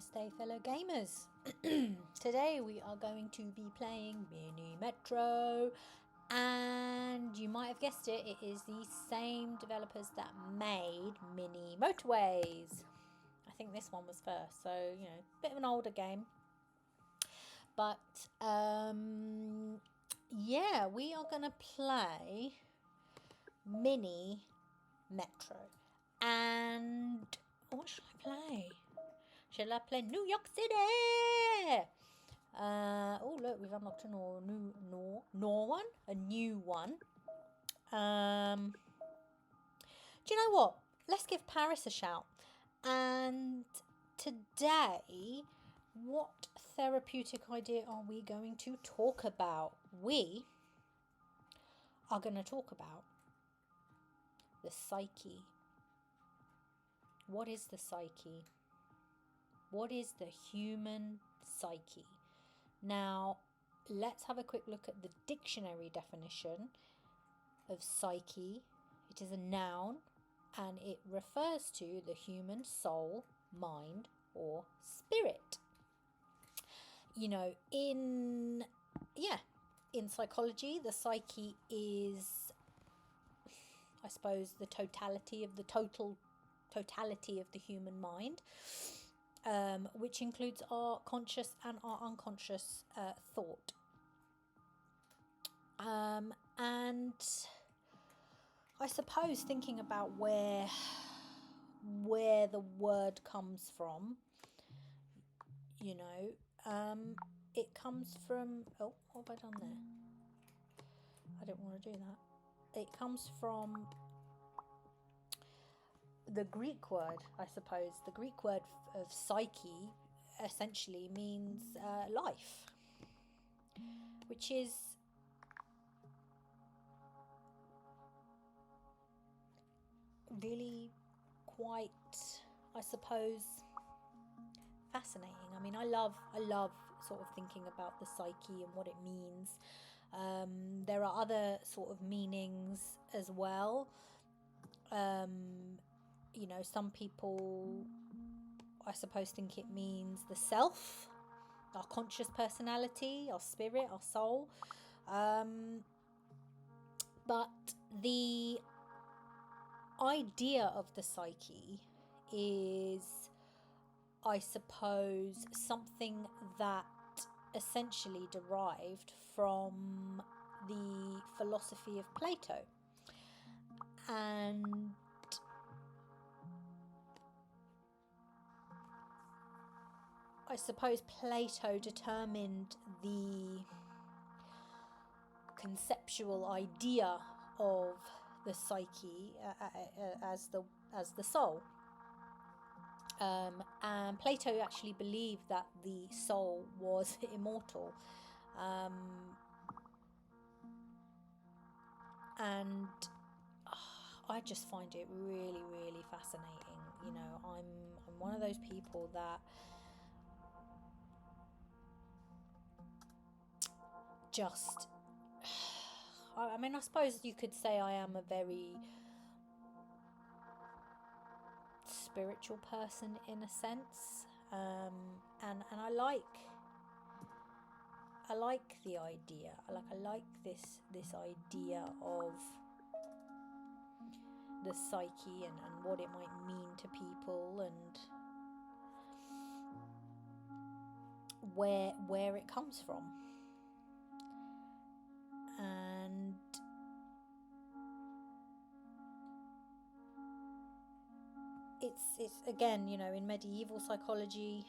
Namaste, fellow gamers. Today we are going to be playing Mini Metro, and you might have guessed it, it is the same developers that made Mini Motorways. I think this one was first, so you know, a bit of an older game. But yeah, we are going to play Mini Metro. And what should I play? Should I play New York City? Oh look, we've unlocked a new one. Do you know what? Let's give Paris a shout. And today, what therapeutic idea are we going to talk about? We are going to talk about the psyche. What is the psyche? What is the human psyche? Now, let's have a quick look at the dictionary definition of psyche. It is a noun and it refers to the human soul, mind, or spirit. You know, in psychology, the psyche is, I suppose, the totality of the human mind, which includes our conscious and our unconscious thought. And I suppose thinking about where the word comes from, you know, it comes from, oh, what have I done there? I don't want to do that. It comes from the Greek word, I suppose. The Greek word of psyche essentially means life, which is really quite, I suppose, fascinating. I mean, I love sort of thinking about the psyche and what it means. There are other sort of meanings as well. You know, some people, I suppose, think it means the self, our conscious personality, our spirit, our soul. But the idea of the psyche is, I suppose, something that essentially derived from the philosophy of Plato. And I suppose Plato determined the conceptual idea of the psyche as the soul. And Plato actually believed that the soul was immortal. And I just find it really, really fascinating. You know, I'm one of those people that just, I mean, I suppose you could say I am a very spiritual person in a sense, and I like the idea. I like this idea of the psyche and what it might mean to people, and where it comes from. And it's again, you know, in medieval psychology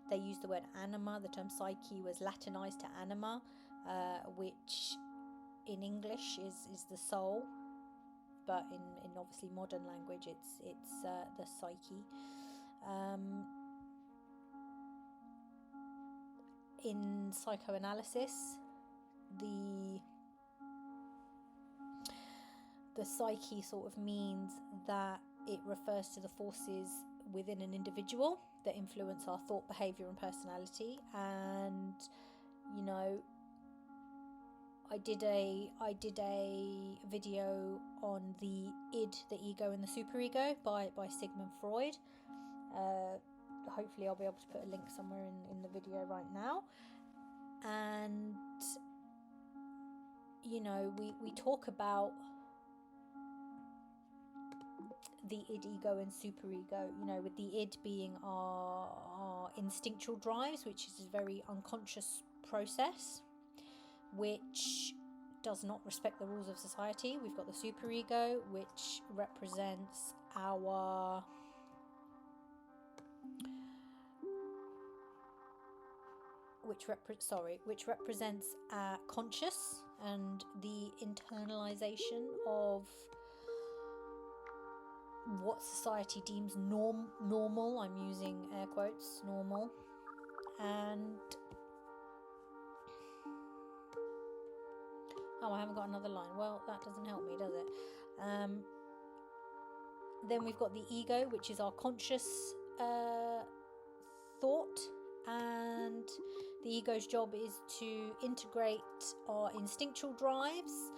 they use the word anima. The term psyche was Latinized to anima, which in English is the soul, but in obviously modern language it's the psyche. In psychoanalysis, the psyche sort of means that it refers to the forces within an individual that influence our thought, behavior and personality. And you know, I did a video on the id, the ego and the superego by Sigmund Freud. hopefully I'll be able to put a link somewhere in the video right now. And you know, we talk about the id, ego and superego, you know, with the id being our instinctual drives, which is a very unconscious process which does not respect the rules of society. We've got the superego, which represents our which represents our conscious and the internalization of what society deems normal. I'm using air quotes, normal. And oh, I haven't got another line. Well, that doesn't help me, does it? Then we've got the ego, which is our conscious thought, and the ego's job is to integrate our instinctual drives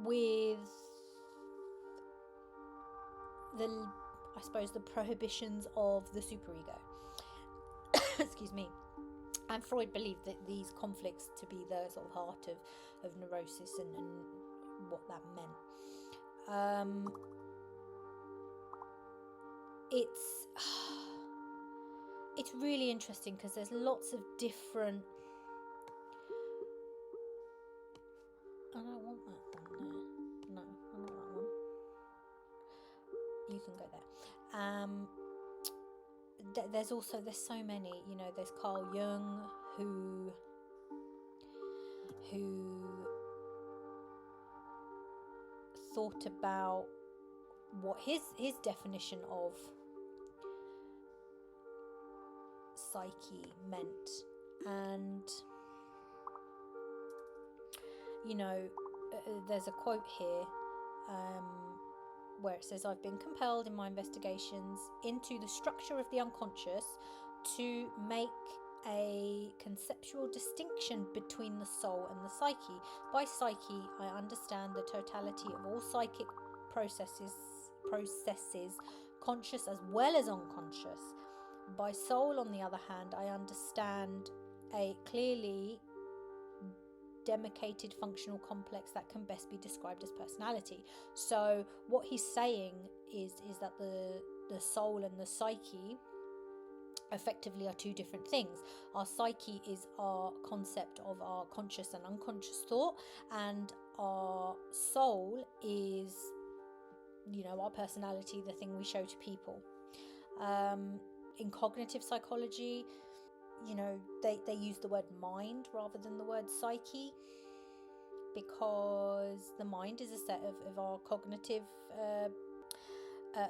with the prohibitions of the superego. Excuse me. And Freud believed that these conflicts to be the sort of heart of neurosis and what that meant. It's really interesting because there's lots of different. I don't want that one there. No, I don't want that one. You can go there. There's so many. You know, there's Carl Jung who thought about what his definition of psyche meant, and you know, there's a quote here where it says, "I've been compelled in my investigations into the structure of the unconscious to make a conceptual distinction between the soul and the psyche. By psyche, I understand the totality of all psychic processes, conscious as well as unconscious. By soul, on the other hand, I understand a clearly demarcated functional complex that can best be described as personality." So what he's saying is that the soul and the psyche effectively are two different things. Our psyche is our concept of our conscious and unconscious thought, and our soul is, you know, our personality, the thing we show to people. In cognitive psychology, you know, they use the word mind rather than the word psyche, because the mind is a set of our cognitive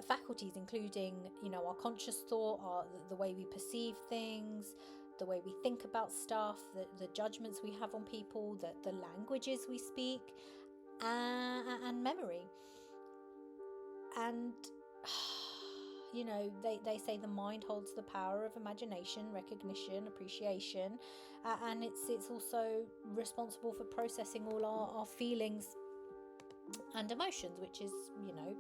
faculties, including, you know, our conscious thought, the way we perceive things, the way we think about stuff, the judgments we have on people, the languages we speak, and memory. And you know, they say the mind holds the power of imagination, recognition, appreciation, and it's also responsible for processing all our feelings and emotions, which is, you know,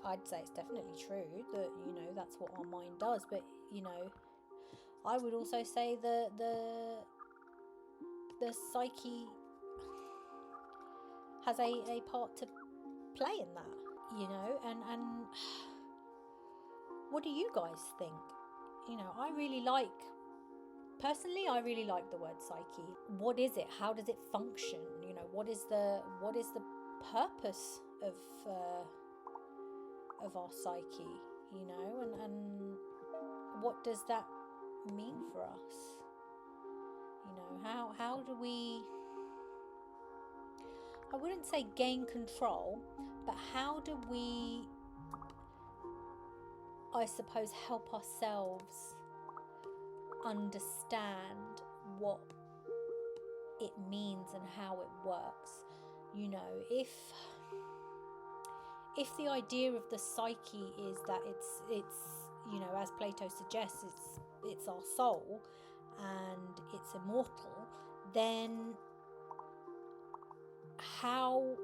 I'd say it's definitely true that, you know, that's what our mind does. But, you know, I would also say that the psyche has a part to play in that, you know, and what do you guys think? You know, I really like the word psyche. What is it? How does it function? You know, what is the purpose of our psyche? You know, and what does that mean for us? You know, how do we, I wouldn't say gain control, but how do we, I suppose, help ourselves understand what it means and how it works? You know, if the idea of the psyche is that it's you know, as Plato suggests, it's our soul and it's immortal, then how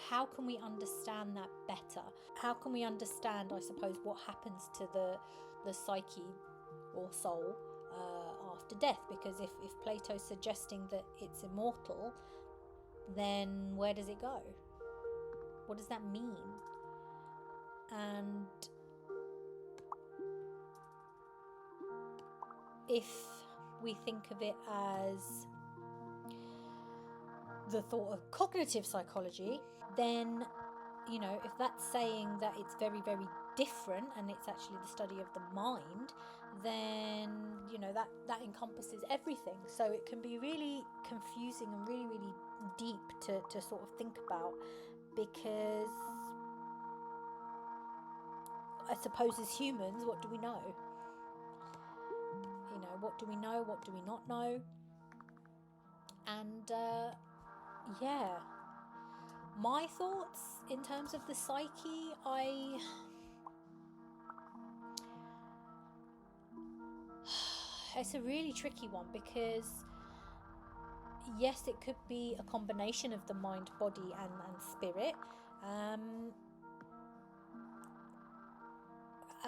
how can we understand that better? How can we understand, I suppose, what happens to the psyche or soul after death? Because if Plato's suggesting that it's immortal, then where does it go? What does that mean? And if we think of it as the thought of cognitive psychology, then, you know, if that's saying that it's very, very different and it's actually the study of the mind, then, you know, that encompasses everything. So it can be really confusing and really, really deep to sort of think about, because I suppose as humans, what do we know? You know, what do we know? What do we not know? And yeah, my thoughts in terms of the psyche, it's a really tricky one, because yes, it could be a combination of the mind, body and spirit. And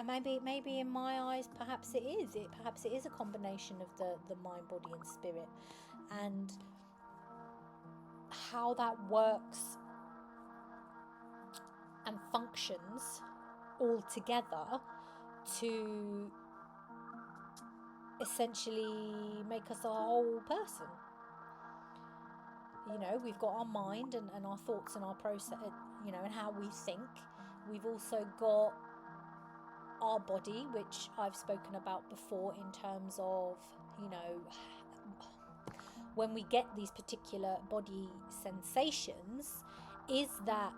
maybe in my eyes, perhaps it is a combination of the mind, body and spirit, and how that works and functions all together to essentially make us a whole person. You know, we've got our mind and our thoughts and our process, you know, and how we think. We've also got our body, which I've spoken about before, in terms of, you know, when we get these particular body sensations, is that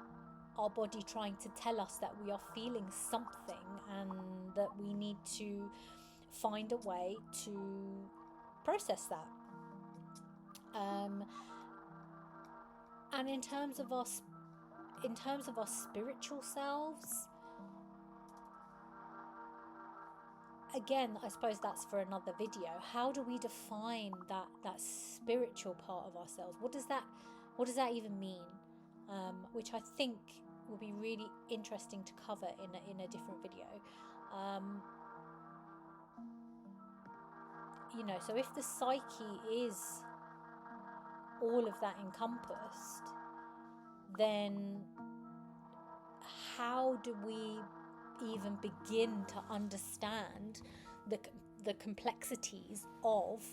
our body trying to tell us that we are feeling something and that we need to find a way to process that. And in terms of our spiritual selves, again, I suppose that's for another video. How do we define that spiritual part of ourselves? What does that even mean? Which I think will be really interesting to cover in a different video. You know, so if the psyche is all of that encompassed, then how do we even begin to understand the complexities of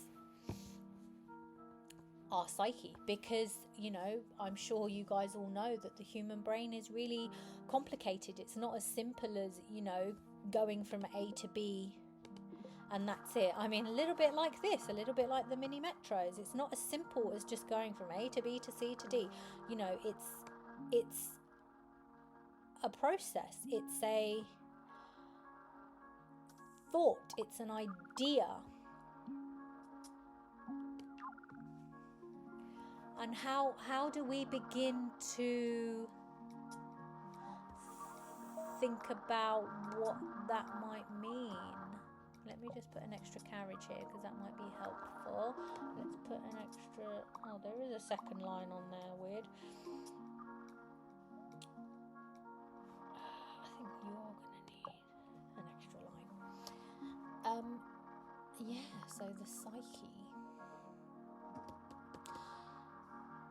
our psyche? Because, you know, I'm sure you guys all know that the human brain is really complicated. It's not as simple as, you know, going from A to B and that's it. I mean, a little bit like this, a little bit like the Mini Metros. It's not as simple as just going from A to B to C to D. You know, it's a process. It's a thought. It's an idea. And how do we begin to think about what that might mean? Let me just put an extra carriage here because that might be helpful. Let's put an extra... Oh, there is a second line on there. Weird. I think you're going to need an extra line. Yeah, so the psyche.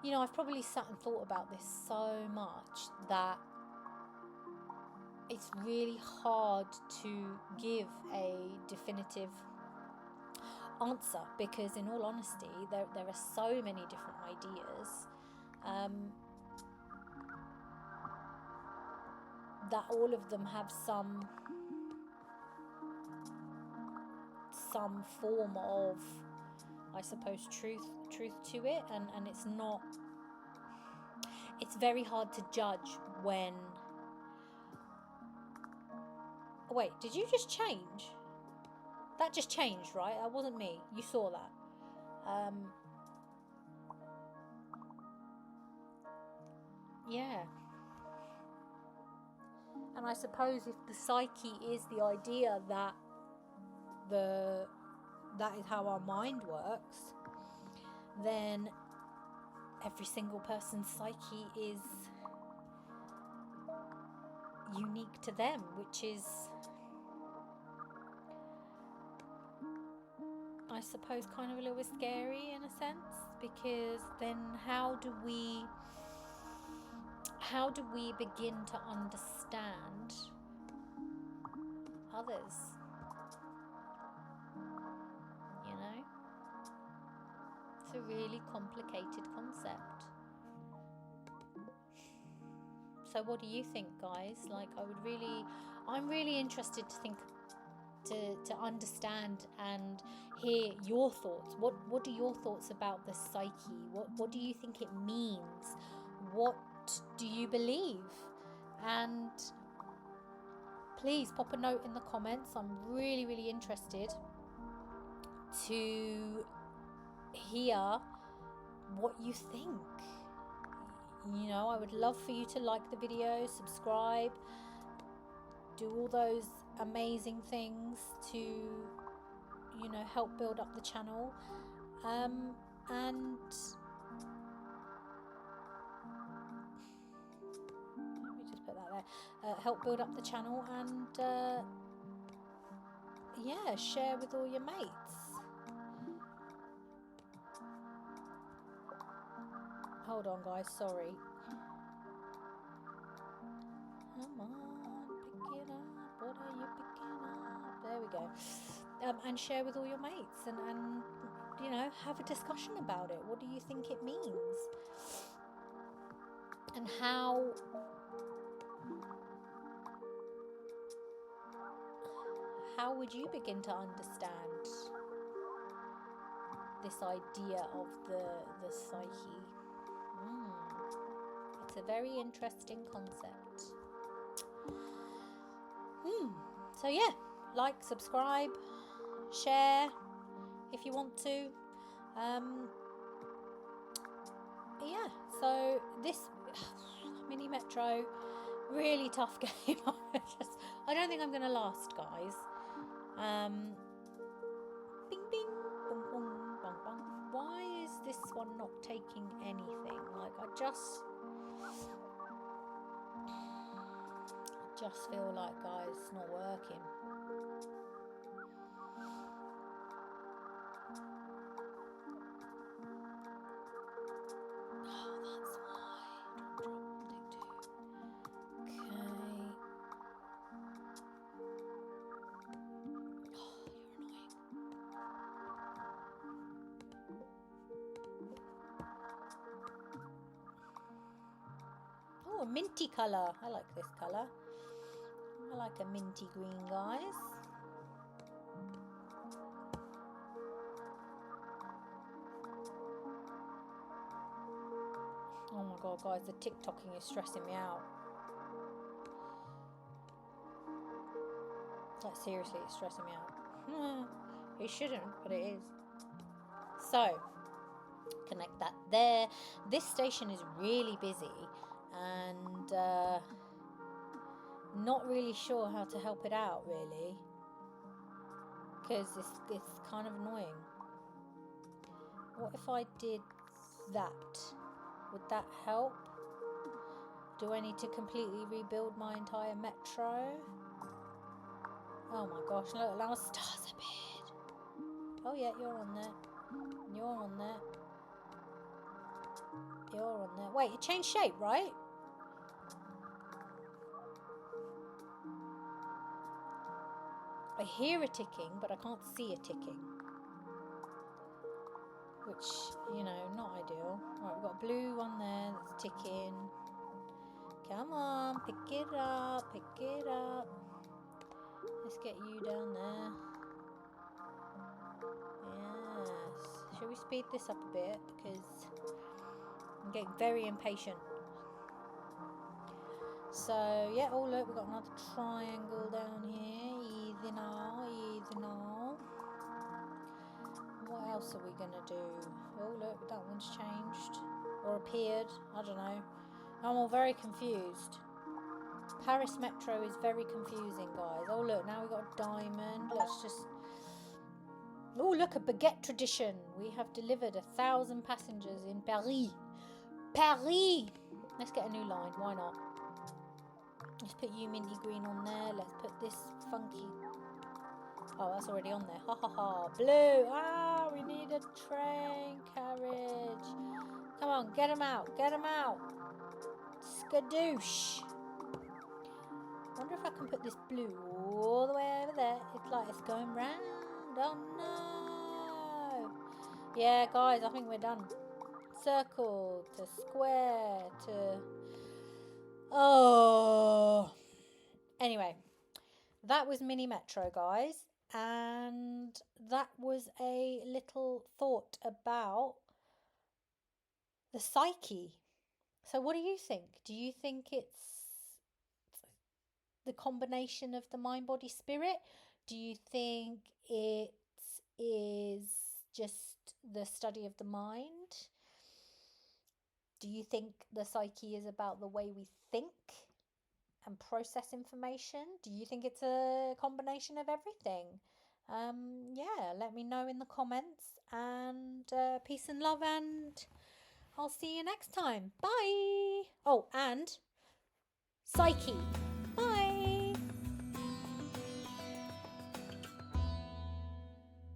You know, I've probably sat and thought about this so much that it's really hard to give a definitive answer, because in all honesty there are so many different ideas that all of them have some form of, I suppose, truth to it, and it's very hard to judge when... Wait, did you just change? That just changed, right? That wasn't me. You saw that. Yeah. And I suppose if the psyche is the idea that is how our mind works, then every single person's psyche is unique to them, which is, I suppose, kind of a little bit scary in a sense, because then how do we begin to understand others? You know, it's a really complicated concept. So what do you think, guys? Like, I'm really interested to understand and hear your thoughts. What are your thoughts about the psyche? What do you think it means? What do you believe? And please pop a note in the comments. I'm really, really interested to hear what you think. You know, I would love for you to like the video, subscribe, do all those amazing things to, you know, help build up the channel. And let me just put that there. Help build up the channel, and yeah, share with all your mates. Hold on, guys, sorry. Come on, pick it up. What are you picking up? There we go. And share with all your mates, and you know, have a discussion about it. What do you think it means? And how would you begin to understand this idea of the psyche? It's a very interesting concept. So yeah, like, subscribe, share if you want to. Yeah, so this Mini Metro, really tough game. I don't think I'm going to last, guys. Bing bing, boom boom, bang bang. Why is this one not taking anything? Like, I just feel like, guys, it's not working. Oh, that's why. Okay. Oh, you're annoying. Oh, a minty colour. I like this colour. I like a minty green, guys. Oh my god, guys, the TikToking is stressing me out. Like, seriously, it's stressing me out. It shouldn't, but it is. So, connect that there. This station is really busy, and not really sure how to help it out, really, because it's kind of annoying. What if I did that? Would that help? Do I need to completely rebuild my entire metro? Oh my gosh, look, now stars appeared. Oh yeah, you're on there. You're on there. You're on there. Wait, it changed shape, right? I hear a ticking, but I can't see a ticking. Which, you know, not ideal. Right, we've got a blue one there that's ticking. Come on, pick it up, pick it up. Let's get you down there. Yes. Shall we speed this up a bit? Because I'm getting very impatient. So, yeah, oh look, we've got another triangle down here. Easy now, easy now. What else are we going to do? Oh look, that one's changed. Or appeared, I don't know. I'm all very confused. Paris Metro is very confusing, guys. Oh look, now we've got a diamond. Let's just... Oh look, a baguette tradition. We have delivered 1,000 passengers in Paris. Paris! Let's get a new line, why not? Let's put you minty green on there. Let's put this funky... Oh, that's already on there. Ha ha ha. Blue. Ah, we need a train carriage. Come on, get them out. Get them out. Skadoosh. Wonder if I can put this blue all the way over there. It's like it's going round. Oh no. Yeah, guys, I think we're done. Circle to square to... Oh. Anyway, that was Mini Metro, guys. And that was a little thought about the psyche. So what do you think? Do you think it's the combination of the mind, body, spirit? Do you think it is just the study of the mind? Do you think the psyche is about the way we think and process information? Do you think it's a combination of everything? Yeah, let me know in the comments. And peace and love, and I'll see you next time. Bye. Oh, and Psyche.